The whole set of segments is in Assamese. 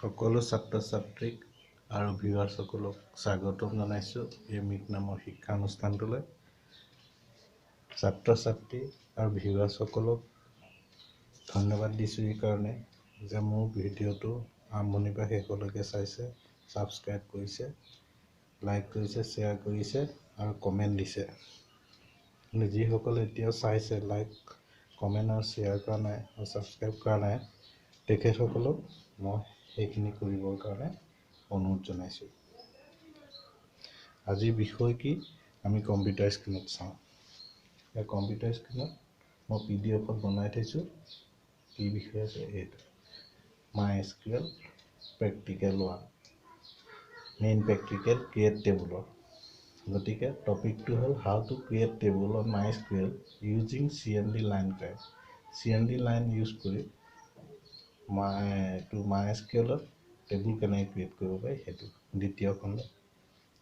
সকলো ছাত্ৰ ছাত্ৰীক আৰু ভিউৱাৰসকলক স্বাগতম জনাইছোঁ এই MEEC নামৰ শিক্ষানুষ্ঠানটোলৈ। ছাত্ৰ ছাত্ৰী আৰু ভিউৱাৰসকলক ধন্যবাদ দিছোঁ এই কাৰণে যে মোৰ ভিডিঅ'টো আৰম্ভণিৰ পৰা শেষলৈকে চাইছে, ছাবস্ক্ৰাইব কৰিছে, লাইক কৰিছে, শ্বেয়াৰ কৰিছে আৰু কমেণ্ট দিছে। যিসকলে এতিয়াও চাইছে, লাইক কমেণ্ট আৰু শ্বেয়াৰ কৰা নাই আৰু ছাবস্ক্ৰাইব কৰা নাই, তেখেতসকলক মই সেইখিনি কৰিবৰ কাৰণে অনুৰোধ জনাইছোঁ। আজিৰ বিষয় কি আমি কম্পিউটাৰ স্ক্ৰীণত চাওঁ। এই কম্পিউটাৰ স্ক্ৰীণত মই PDF বনাই থৈছোঁ। কি বিষয় আছে এইটো MySQL practical 1 main practical create টেবুলৰ। গতিকে টপিকটো হ'ল how to create table on MySQL using CMD line type. CMD line use কৰি MySQLত টেবুল কেনেকৈ ক্ৰিয়েট কৰিব পাৰি সেইটো দ্বিতীয় খণ্ড।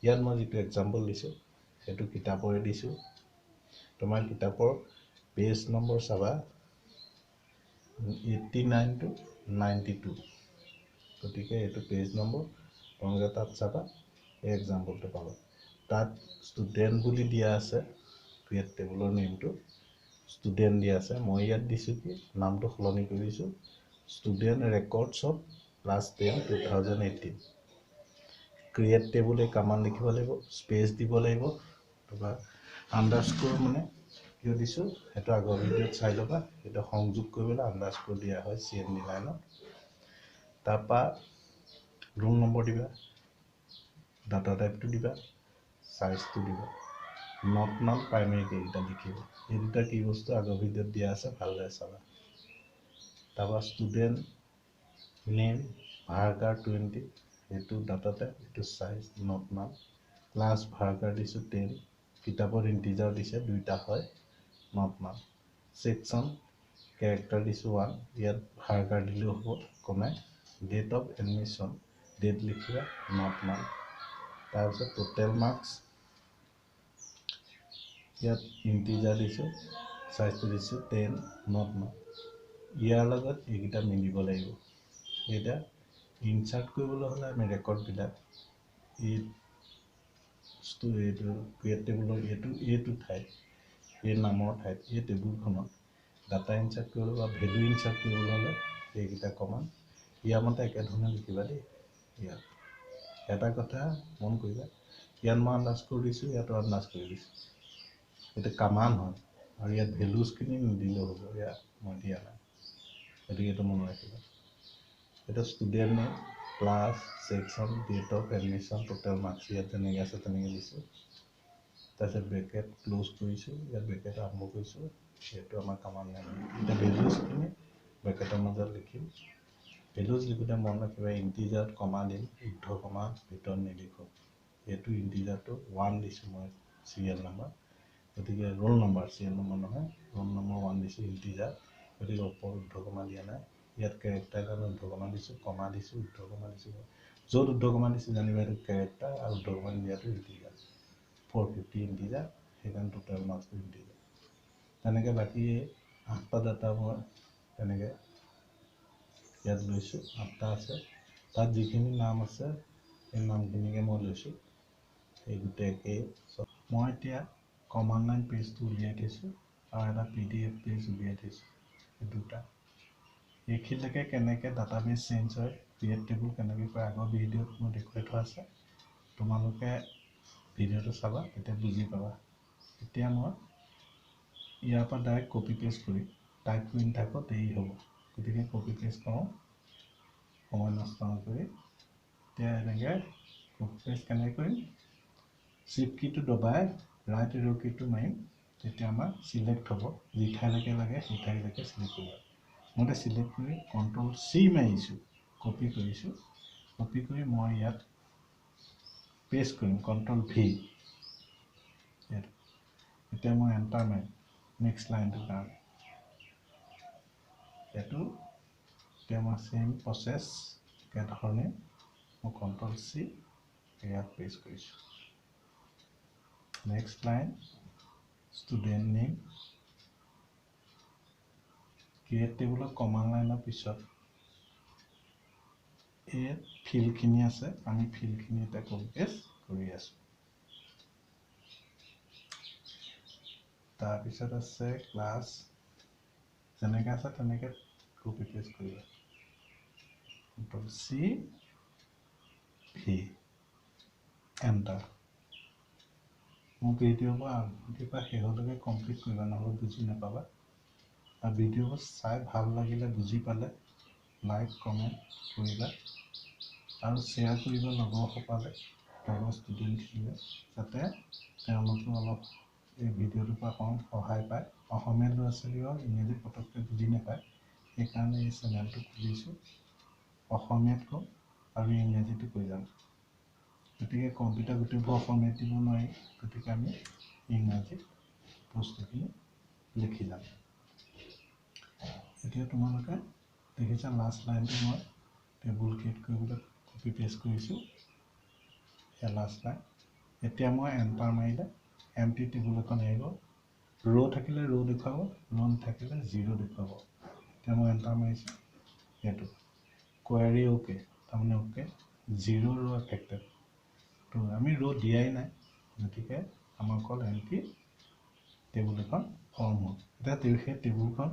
ইয়াত মই যিটো এক্সাম্পল দিছোঁ সেইটো কিতাপৰে দিছোঁ। তোমাৰ কিতাপৰ পেজ নম্বৰ চাবা 89 to 92। গতিকে এইটো পেজ নম্বৰ তোমালোকে তাত চাবা, এই এক্সাম্পলটো পাবা। তাত ষ্টুডেণ্ট বুলি দিয়া আছে, ক্ৰিয়েট টেবুলৰ নেমটো ষ্টুডেণ্ট দিয়া আছে। মই ইয়াত দিছোঁ কি নামটো সলনি কৰি দিছোঁ student records of class 10 2018। Create table এই কামাণ্ড লিখিব লাগিব, স্পেচ দিব লাগিব, তাৰপৰা আণ্ডাৰস্ক'ৰ মানে কিয় দিছোঁ সেইটো আগৰ ভিডিঅ'ত চাই ল'বা। সেইটো সংযোগ কৰিবলৈ আণ্ডাৰস্ক'ৰ দিয়া হয় CMD লাইনত। তাৰপৰা ৰোল নম্বৰ দিবা, ডাটা টাইপটো দিবা, চাইজটো দিবা, নট নাল প্ৰাইমেৰী কি এইকেইটা লিখিব। এই দুটা কি বস্তু আগৰ ভিডিঅ'ত দিয়া আছে, ভালদৰে চাবা। তাৰপৰা ষ্টুডেণ্ট নেম ভাৰ্গাৰ 20, এইটো ডাটা টাইপ, এইটো চাইজ, নট নাল। ক্লাছ ভাৰ্গাৰ দিছোঁ 10, কিতাপত ইণ্টিজাৰ দিছে দুইটা হয়, নট নাল। ছেকশ্যন কেৰেক্টাৰ দিছোঁ 1, ইয়াত ভাৰ্গাৰ দিলেও হ'ব, কমাই। ডেট অফ এডমিশ্যন ডেট লিখিবা, নট নাল। তাৰপিছত টোটেল মাৰ্কছ, ইয়াত ইণ্টিজাৰ দিছোঁ, চাইজটো দিছোঁ 10, নট নাল। ইয়াৰ লগত এইকেইটা মিলিব লাগিব। এতিয়া ইনচাৰ্ট কৰিবলৈ হ'লে আমি ৰেকৰ্ডবিলাক এইটো ক্ৰিয়েট টেবুলৰ এইটো ঠাইত, এই নামৰ ঠাইত, এই টেবুলখনত ডাটা ইনচাৰ্ট কৰিবলৈ বা ভেলু ইনচাৰ্ট কৰিবলৈ হ'লে এইকেইটা কমাণ্ড ইয়াৰ মতে একেধৰণে লিখিবা দেই। ইয়াত এটা কথা মন কৰিবা, ইয়াত মই আণ্ডাৰস্ক'ৰ দিছোঁ, ইয়াতো আণ্ডাৰস্ক'ৰ দিছোঁ। এইটো কামাণ্ড হয় আৰু ইয়াত ভেলুজখিনি নিদিলেও হ'ব, ইয়াত মই দিয়া নাই, গতিকে এইটো মনত ৰাখিবা। এটা student name, class, section, date of admission, total marks ইয়াত যেনেকৈ আছে তেনেকৈ দিছোঁ। তাৰপিছত ব্ৰেকেট ক্ল'জ কৰিছোঁ, ইয়াত ব্ৰেকেট আৰম্ভ কৰিছোঁ, সেইটো আমাৰ কামাণ্ড নাই। এতিয়া ভেলুজখিনি ব্ৰেকেটৰ মাজত লিখিম। ভেলুজ লিখোঁতে মন ৰাখিবা ইণ্টিজাৰত কমা দিম, শুদ্ধ কমা ভিতৰত নিলিখোঁ। এইটো ইণ্টিজাৰটো 1 দিছোঁ মই চিৰিয়েল নাম্বাৰ, গতিকে ৰোল নম্বৰ চিৰিয়েল নম্বৰ নহয়, ৰোল নম্বৰ 1 দিছোঁ ইণ্টিজাৰ, গতিকে ওপৰত উদ্ধকমা দিয়া নাই। ইয়াত কেৰেক্টাৰ কাৰণে উদ্ধকমা দিছোঁ, কমা দিছোঁ, উদ্ধকমা দিছোঁ। য'ত উদ্ধকমা দিছোঁ জানিবা এইটো কেৰেক্টাৰ আৰু উদ্ধকমা দিয়াটো ইণ্টিজাৰ। 450 ইণ্টিজাৰ, সেইকাৰণে টোটেল মাৰ্কছটো ইণ্টিজাৰ। তেনেকৈ বাকী 8টা ডাটা মই তেনেকৈ ইয়াত লৈছোঁ, 8টা আছে। তাত যিখিনি নাম আছে সেই নামখিনিকে মই লৈছোঁ, এই গোটেই মই এতিয়া কমাণ্ড লাইন পেজটো উলিয়াই থৈছোঁ আৰু এটা PDF পেজ উলিয়াই থৈছোঁ, এই দুটা। এইখিনিলৈকে কেনেকৈ ডাটাবেছ চেঞ্জ হয়, ক্ৰিয়েট টেবুল কেনেকৈ কৰে আগৰ ভিডিঅ'ত মই দেখুৱাই থোৱা আছে। তোমালোকে ভিডিঅ'টো চাবা, তেতিয়া বুজি পাবা। এতিয়া মই ইয়াৰ পৰা ডাইৰেক্ট কপি পেষ্ট কৰিম, টাইপ কৰি নাথাকোঁ, দেৰি হ'ব, গতিকে কপি পেষ্ট কৰোঁ সময় নষ্ট নকৰি। এতিয়া এনেকৈ কপি পেষ্ট কেনেকৈ কৰিম, শ্বিফ্ট কীটো দবাই ৰাইট এৰ' কীটো মাৰিম, তেতিয়া আমাৰ চিলেক্ট হ'ব। যি ঠাইলৈকে লাগে সেই ঠাইলৈকে চিলেক্ট কৰিব। মই এতিয়া চিলেক্ট কৰি Ctrl+C মাৰিছোঁ, কপি কৰিছোঁ। কপি কৰি মই ইয়াত পেষ্ট কৰিম, Ctrl+V। এতিয়া মই এণ্টাৰ মাৰিম নেক্সট লাইনটোৰ কাৰণে। এইটো এতিয়া মই চেম প্ৰচেছ একেধৰণে মই Ctrl+C ইয়াত পেষ্ট কৰিছোঁ। Next line student name. Create টেবুলৰ কমাণ্ড লাইনৰ পিছত এই ফিল্ডখিনি আছে আমি ফিল্ডখিনি এটা কপি পেষ্ট কৰি আছোঁ তাৰপিছত আছে ক্লাছ যেনেকৈ আছে তেনেকৈ কপি পেষ্ট কৰিবা Ctrl C V এণ্টাৰ মোৰ ভিডিঅ'বোৰ আৰম্ভণিৰ পৰা শেষলৈকে কমপ্লিট কৰিবা নহ'লে বুজি নাপাবা আৰু ভিডিঅ'বোৰ চাই ভাল লাগিলে বুজি পালে লাইক কমেণ্ট কৰিবা আৰু শ্বেয়াৰ কৰিবা লগৰসকলে লগৰ ষ্টুডেণ্টখিনিয়ে যাতে তেওঁলোকে অলপ এই ভিডিঅ'টোৰ পৰা অকণ সহায় পায় অসমীয়া ল'ৰা ছোৱালীও ইংৰাজী পটককৈ বুজি নাপায় সেইকাৰণে এই চেনেলটো খুলিছোঁ অসমীয়াত কওঁ আৰু ইংৰাজীটো কৈ যাম গতিকে কম্পিউটাৰ গোটেইবোৰ অসমীয়াত দিব নোৱাৰি গতিকে আমি ইংৰাজীত বস্তুখিনি লিখি যাম এতিয়া তোমালোকে দেখিছা লাষ্ট লাইনটো মই টেবুল ক্ৰিয়েট কৰিবলৈ কপি পেষ্ট কৰিছোঁ এয়া লাষ্ট লাইন এতিয়া মই এণ্টাৰ মাৰিলে এমটি টেবুল এখন আহিব ৰ' থাকিলে ৰ' দেখুৱাব ৰ' নাথাকিলে 0 দেখুৱাব এতিয়া মই এণ্টাৰ মাৰিছোঁ সেইটো কোৱাৰী অ'কে তাৰমানে অ'কে 0 ৰ' এফেক্টেড তো আমি ৰ' দিয়াই নাই গতিকে আমাৰ অকল এমটি টেবুল এখন ফৰ্ম হ'ল এতিয়া সেই টেবুলখন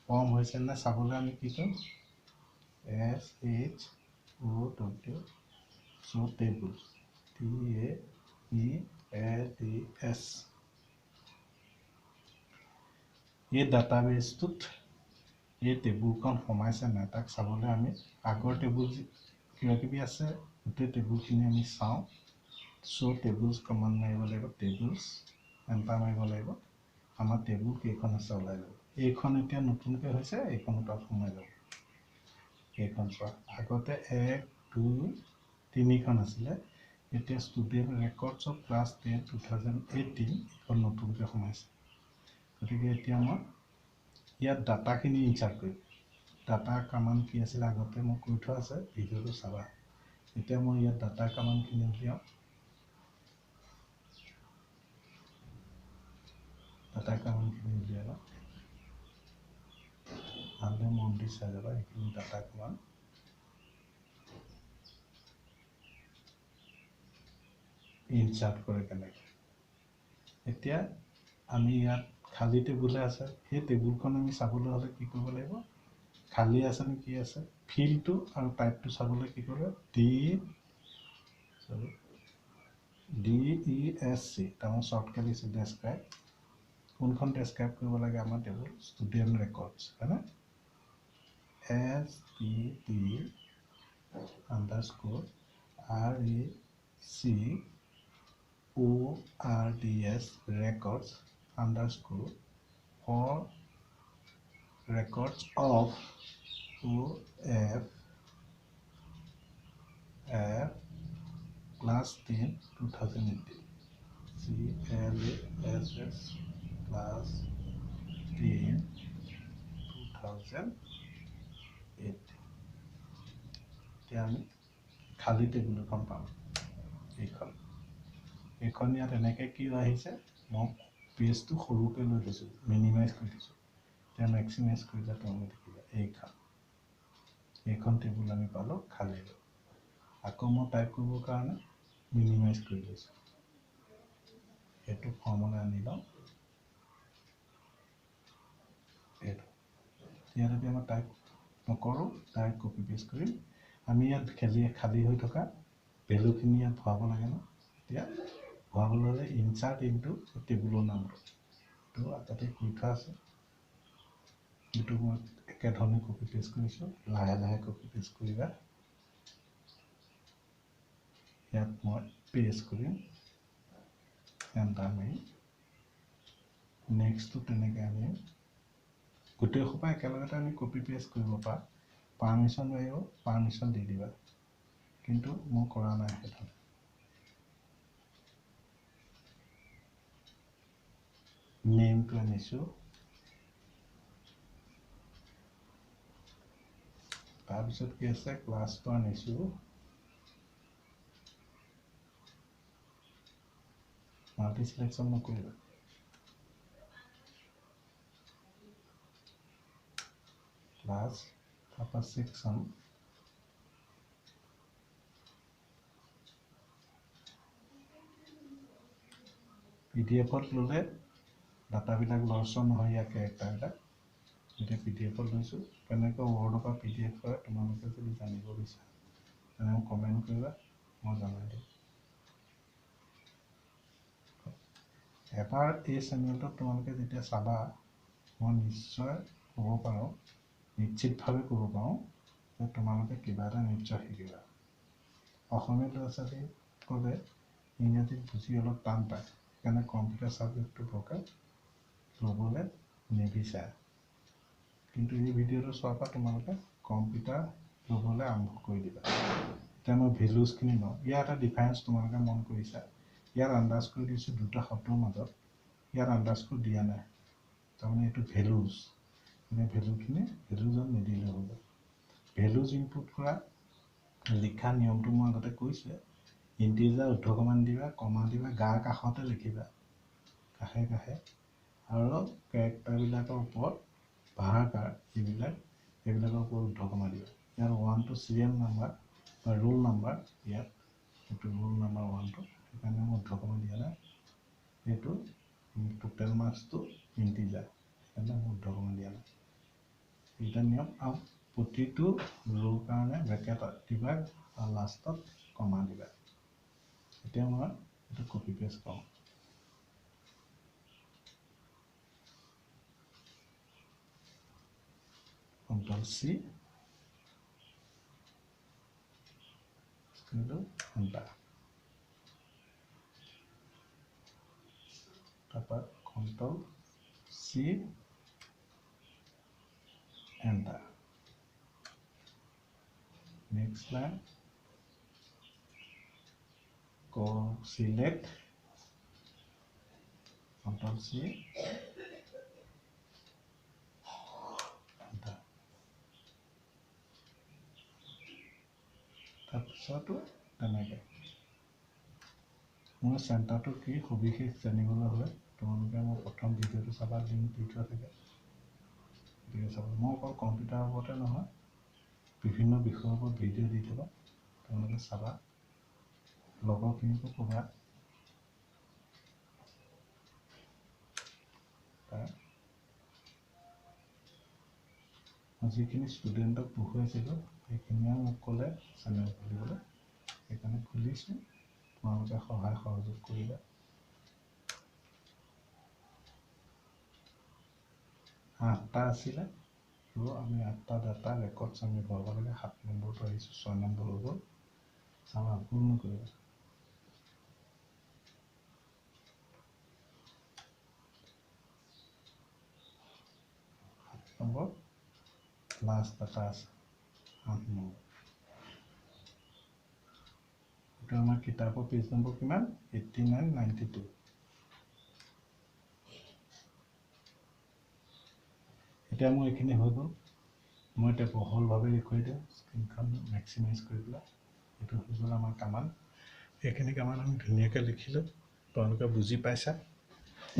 ফৰ্ম হৈছে নে চাবলৈ আমি কি কৰিম SHOW so tables TABLES এই ডাটাবেছটোত এই টেবুলখন সোমাইছে নাই তাক চাবলৈ আমি আগৰ টেবুল কিবা কিবি আছে গোটেই টেবুলখিনি আমি চাওঁ চ' টেবুলছ কমাণ্ড মাৰিব লাগিব টেবুলছ এণ্টাৰ মাৰিব লাগিব আমাৰ টেবুল কেইখন আছে ওলাই যাব এইখন এতিয়া নতুনকৈ হৈছে এইখনো তাত সোমাই যাব এইখন চোৱা আগতে 1 2 3খন আছিলে এতিয়া ষ্টুডেণ্ট ৰেকৰ্ডছ অফ ক্লাছ 10 2018 এইখন নতুনকৈ সোমাইছে গতিকে এতিয়া মই ইয়াত ডাটাখিনি ইনচাৰ্ট কৰিম ডাটা কামাণ্ড কি আছিলে আগতে মই কৈ থোৱা আছে ভিডিঅ'টো চাবা এতিয়া মই ইয়াত ডাটা কামাণ্ডখিনি উলিয়াওঁ ডাটা কামাণ্ডখিনি উলিয়াই লওঁ ভালদৰে মন দি চাই যাবা এইখিনি ডাটা কামাণ্ড ইনচাৰ্ট কৰে কেনেকৈ এতিয়া আমি ইয়াত খালী টেবুলহে আছে সেই টেবুলখন আমি চাবলৈ হ'লে কি কৰিব লাগিব খালী আছে নে কি আছে ফিল্ডটো আৰু টাইপটো চাবলৈ কি কৰিব DESC তাৰমানে শ্বৰ্টকাট লিখিছে ডেছক্ৰাইব কোনখন ডেছক্ৰাইব কৰিব লাগে আমাৰ টেবুল ষ্টুডেণ্ট ৰেকৰ্ডছ হয়নে STD_RECORDS records underscore for records of OF class 10 2018 CLASS class 10 2018 এতিয়া আমি খালী টেবুল এখন পাম এইখন ইয়াত এনেকৈ কি আহিছে মই পেজটো সৰুকৈ লৈ লৈছোঁ মিনিমাইজ কৰি দিছোঁ এতিয়া মেক্সিমাইজ কৰিলে তোমালোকে দেখিবা এইখন টেবুল আমি পালোঁ খালী আকৌ মই টাইপ কৰিবৰ কাৰণে মিনিমাইজ কৰি লৈছোঁ এইটো ফৰ্মলৈ আনি লওঁ এইটো ইয়াত যদি মই টাইপ নকৰোঁ ডাইৰেক্ট কপি পেষ্ট কৰিম আমি ইয়াত খালী হৈ থকা ভেলুখিনি ইয়াত ভৰাব লাগে ন এতিয়া ভৰাবলৈ হ'লে ইনচাৰ্ট ইনটু টেবুলৰ নামটো এইটো আগতে কৰি থোৱা আছে এইটো মই একেধৰণে কপি পেষ্ট কৰিছোঁ লাহে লাহে কপি পেষ্ট কৰিবা ইয়াত মই পেষ্ট কৰিম এণ্টাৰ মাৰি নেক্সটটো তেনেকৈ আমি গোটেই সোপা একেলগতে আমি কপি পেষ্ট কৰিব পাৰোঁ পাৰ্মিশ্যন লাগিব পাৰ্মিশ্যন দি দিবা কিন্তু মই কৰা নাই সেইটো নেমটো আনিছোঁ তাৰপিছত কি আছে ক্লাছটো আনিছোঁ মাল্টি চিলেকশ্যন নকৰিবা ক্লাছ তাৰপৰা ছেকশ্যন PDF ল'লে ডাটাবিলাক লছ নহয় ইয়াৰ কেৰেক্টাৰবিলাক এতিয়া PDF লৈছোঁ কেনেকৈ ৱৰ্ডৰ পৰা PDF কৰে তোমালোকে যদি জানিব বিচাৰা তেনে মোক কমেণ্ট কৰিবা মই জনাই দিম এবাৰ এই চেনেলটোত তোমালোকে যেতিয়া চাবা মই নিশ্চয় ক'ব পাৰোঁ নিশ্চিতভাৱে ক'ব পাৰোঁ যে তোমালোকে কিবা এটা নিশ্চয় শিকিবা অসমীয়া ল'ৰা ছোৱালীসকলে ইংৰাজীত বুজি অলপ টান পায় সেইকাৰণে কম্পিউটাৰ ছাবজেক্টটো বৰকৈ ল'বলৈ নিবিচাৰে কিন্তু এই ভিডিঅ'টো চোৱাৰ পৰা তোমালোকে কম্পিউটাৰ ল'বলৈ আৰম্ভ কৰি দিবা এতিয়া মই ভেলুজখিনি লওঁ ইয়াৰ এটা ডিফাৰেঞ্চ তোমালোকে মন কৰিছা ইয়াত আন্দাজ কৰি দিছোঁ দুটা শব্দৰ মাজত ইয়াত আন্দাজ কৰি দিয়া নাই তাৰমানে এইটো ভেলুজ মানে ভেলুজত নিদিলে হ'ব ভেলুজ ইনপুট কৰা লিখা নিয়মটো মই আগতে কৈছে ইণ্টিজাৰ উদ্ধকমান দিবা কমা দিবা গাৰ কাষতে লিখিবা কাষে কাষে আৰু কেৰেক্টাৰবিলাকৰ ওপৰত ভাষাকাৰ এইবিলাকৰ ওপৰত উদ্ধকমা দিবা ইয়াত 1 টো চিৰিয়েল নাম্বাৰ বা ৰোল নাম্বাৰ ইয়াত এইটো ৰোল নাম্বাৰ 1টো সেইকাৰণে মই উদ্ধকমা দিয়া নাই এইটো টোটেল মাৰ্কছটো ইণ্টিজাৰ সেইকাৰণে মই উদ্ধকমা দিয়া নাই এইটা নিয়ম আৰু প্ৰতিটো ৰোৰ কাৰণে ব্ৰেকেট দিবা আৰু লাষ্টত কমা দিবা এতিয়া মই এইটো কপি পেষ্ট কৰোঁ Ctrl C enter তাৰপৰা Ctrl C enter next line go select Ctrl C enter তাৰপিছতো তেনেকৈ মোৰ চেণ্টাৰটো কি সবিশেষ জানিবলৈ হ'লে তোমালোকে মোৰ প্ৰথম ভিডিঅ'টো চাবা লিংক দি থোৱা থাকে ভিডিঅ' চাবা মই অকল কম্পিউটাৰৰ ওপৰতে নহয় বিভিন্ন বিষয়ৰ ওপৰত ভিডিঅ' দি থাকোঁ তোমালোকে চাবা লগৰখিনিকো ক'বা মই যিখিনি ষ্টুডেণ্টক পঢ়ুৱাইছিলোঁ সেইখিনিয়ে মোক ক'লে চেনেল খুলিবলৈ সেইকাৰণে খুলিছোঁ তোমালোকে সহায় সহযোগ কৰিবা 8টা আছিলে আৰু আমি 8টা ডাটা ৰেকৰ্ডছ আমি ভৰাব লাগে 7 নম্বৰটো আহিছোঁ 6 নম্বৰ হৈ গ'ল চাবা ভুল নকৰিবা 7 নম্বৰ লাষ্ট ডাটা আছে 8 নম্বৰ এইটো আমাৰ কিতাপৰ পেজ নম্বৰ কিমান 89 92 এতিয়া মোৰ এইখিনি হৈ গ'ল মই এতিয়া বহলভাৱে দেখুৱাই দিওঁ স্ক্ৰীনখন মেক্সিমাইজ কৰি পেলাই এইটো হৈ গ'ল আমাৰ কামাণ্ড এইখিনি কামাণ্ড আমি ধুনীয়াকৈ লিখিলোঁ তোমালোকে বুজি পাইছা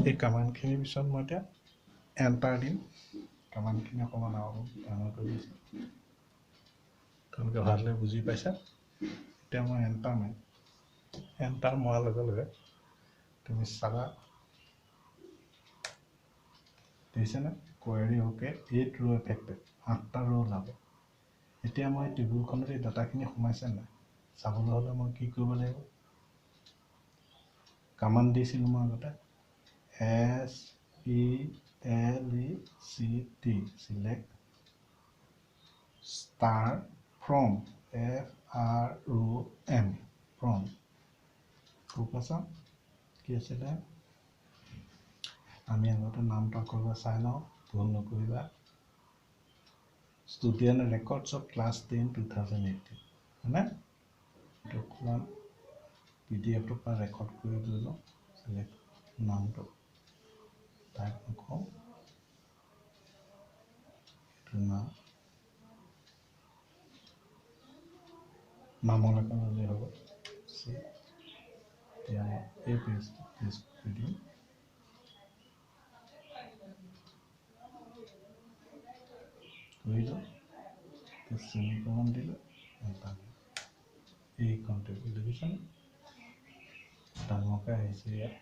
এই কামাণ্ডখিনিৰ পিছত মই এতিয়া এণ্টাৰ দিম কামাণ্ডখিনি অকণমান আৰু ডাঙৰ কৰি দিছোঁ তোমালোকে ভালদৰে বুজি পাইছা এতিয়া মই এণ্টাৰ মাৰিম এণ্টাৰ মৰাৰ লগে লগে তুমি চাবা দেখিছেনে কোৱেৰি অ'কে 8 ৰ' এফেক্টেড 8টা ৰ' ওলাব এতিয়া মই টেবুলখনত এই ডাটাখিনি সোমাইছে নাই চাবলৈ হ'লে মই কি কৰিব লাগিব কামাণ্ড দিছিলোঁ মই আগতে SELECT select star from FROM from focus কি আছিলে আমি আগতে নামটো আকৌ চাই লওঁ ভুল নকৰিবা ষ্টুডেণ্ট ৰেকৰ্ডছ অফ ক্লাছ 10 2018 হয়নে এইটো অকণমান PDFটোৰ পৰা ৰেকৰ্ড কৰি লৈ লওঁ চিলেক্ট নামটো টাইপ নকৰোঁ এইটো নামলৈকে ল'লেই হ'ব এতিয়া এই পেজটো পেষ্ট কৰি দিম কৰিলোঁ চেমিকলন দিলোঁ এই কণ্টেক্ট দেখিছেনে ডাঙৰকৈ আহিছে ইয়াত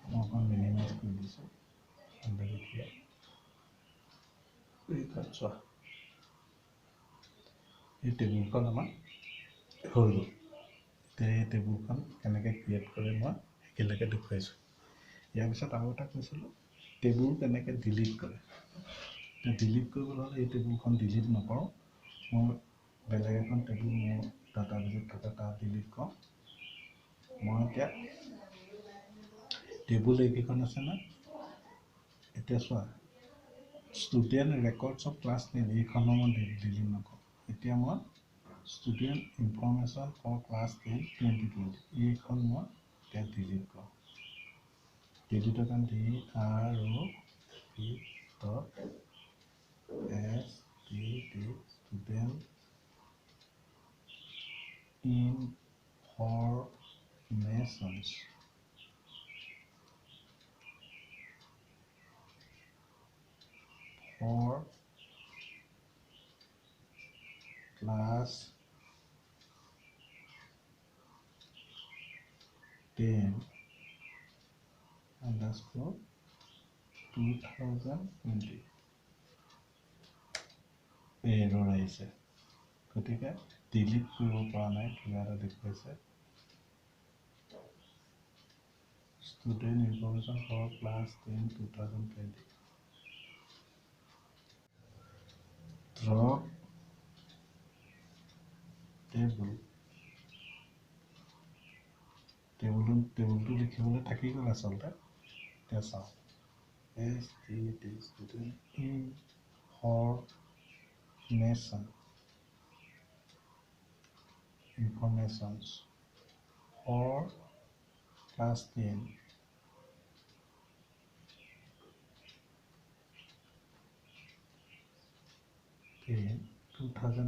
মই অকণ মিনিমাইজ কৰি দিছোঁ চোৱা এই টেবুলখন আমাৰ হৈ গ'ল এতিয়া এই টেবুলখন কেনেকৈ ক্ৰিয়েট কৰে মই একেলগে দেখুৱাইছোঁ ইয়াৰ পিছত আৰু এটা কৈছিলোঁ টেবুল কেনেকৈ ডিলিট কৰে ডিলিট কৰিবলৈ হ'লে এই টেবুলখন ডিলিট নকৰোঁ মই বেলেগ এখন টেবুল মোৰ ডাটাবেছত থকা তাত ডিলিট কৰোঁ মই এতিয়া টেবুল এইকেইখন আছে না এতিয়া চোৱা ষ্টুডেণ্ট ৰেকৰ্ডছ অফ ক্লাছ 10 এইখনো মই ডিলিট নকৰোঁ এতিয়া মই ষ্টুডেণ্ট ইনফৰমেশ্যন ফৰ ক্লাছ 10 2020 এইখন মই এতিয়া ডিলিট কৰোঁ ডিলিটৰ কাৰণে student ইনফৰমেশ্যনছ for class 10 underscore 2020 error আহিছে গতিকে ডিলিট কৰিব পৰা নাই কিবা এটা দেখুৱাইছে student information for class 10 2020 drop টেবুলটো লিখিবলৈ থাকি গ'ল আচলতে এতিয়া চাওঁ student informations for class 10 2020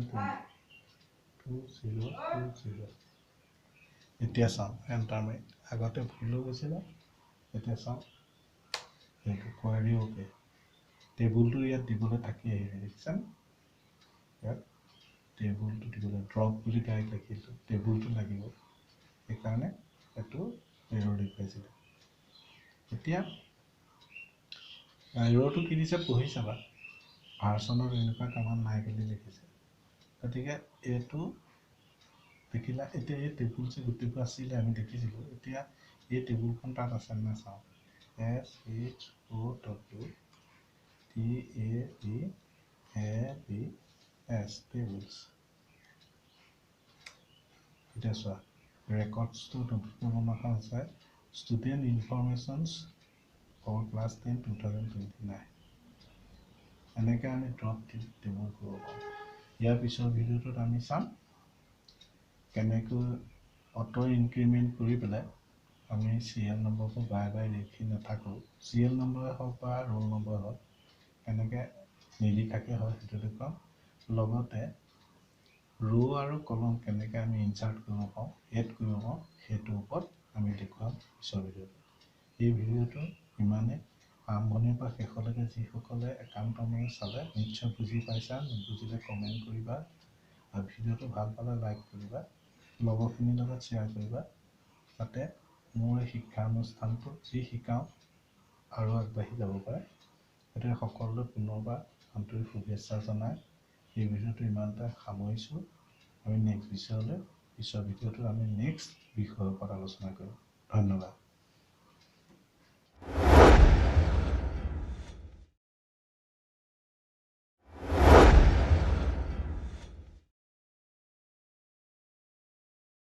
এতিয়া চাওঁ এণ্টাৰ মাৰি আগতে ভুল হৈ গৈছিলে এতিয়া চাওঁ সেইটো কোৱাৰি অ'কে টেবুলটো ইয়াত দিবলৈ থাকি আহিলে দেখিছেনে ইয়াত টেবুলটো দিবলৈ ড্ৰপ বুলি ডাইৰেক্ট লিখিছোঁ টেবুলটো লাগিব সেইকাৰণে এইটো এৰৰ দেখুৱাইছিলে এতিয়া এৰৰটো কি দিছে পঢ়ি চাবা ভাৰ্চনত এনেকুৱা কামত নাই বুলি লিখিছে গতিকে এইটো দেখিলা এতিয়া এই টেবুল যে গোটেইবোৰ আছিলে আমি দেখিছিলোঁ এতিয়া এই টেবুলখন তাত আছে নে চাওঁ SHOWTABS tables এতিয়া চোৱা ৰেকৰ্ডছটো নতুনখন আছে ষ্টুডেণ্ট ইনফৰমেশ্যনছ ফৰ ক্লাছ 10 2029 এনেকৈ আমি ড্ৰপ টেবুল কৰিব পাৰোঁ ইয়াৰ পিছৰ ভিডিঅ'টোত আমি চাম কেনেকৈ অটো ইনক্ৰিমেণ্ট কৰি পেলাই আমি চিৰিয়েল নম্বৰবোৰ বাৰে বাৰে লিখি নাথাকোঁ চিৰিয়েল নম্বৰে হওক বা ৰোল নম্বৰে হওক কেনেকৈ নিলিখাকৈ হয় সেইটো দেখুৱাম লগতে ৰ' আৰু কলম কেনেকৈ আমি ইনচাৰ্ট কৰিব পাৰোঁ এড কৰিব পাৰোঁ সেইটোৰ ওপৰত আমি দেখুৱাম পিছৰ ভিডিঅ'টো এই ভিডিঅ'টো ইমানেই আৰম্ভণিৰ পৰা শেষলৈকে যিসকলে একান্তমনে চালে নিশ্চয় বুজি পাইছা নুবুজিলে কমেণ্ট কৰিবা আৰু ভিডিঅ'টো ভাল পালে লাইক কৰিবা লগৰখিনিৰ লগত শ্বেয়াৰ কৰিবা যাতে মোৰ এই শিক্ষানুষ্ঠানটো যি শিকাওঁ আৰু আগবাঢ়ি যাব পাৰে গতিকে সকলোলৈ পুনৰবাৰ আন্তৰিক শুভেচ্ছা জনাই এই ভিডিঅ'টো ইমানতে সামৰিছোঁ আমি নেক্সট পিছৰ ভিডিঅ'টোত আমি নেক্সট বিষয়ৰ ওপৰত আলোচনা কৰিম ধন্যবাদ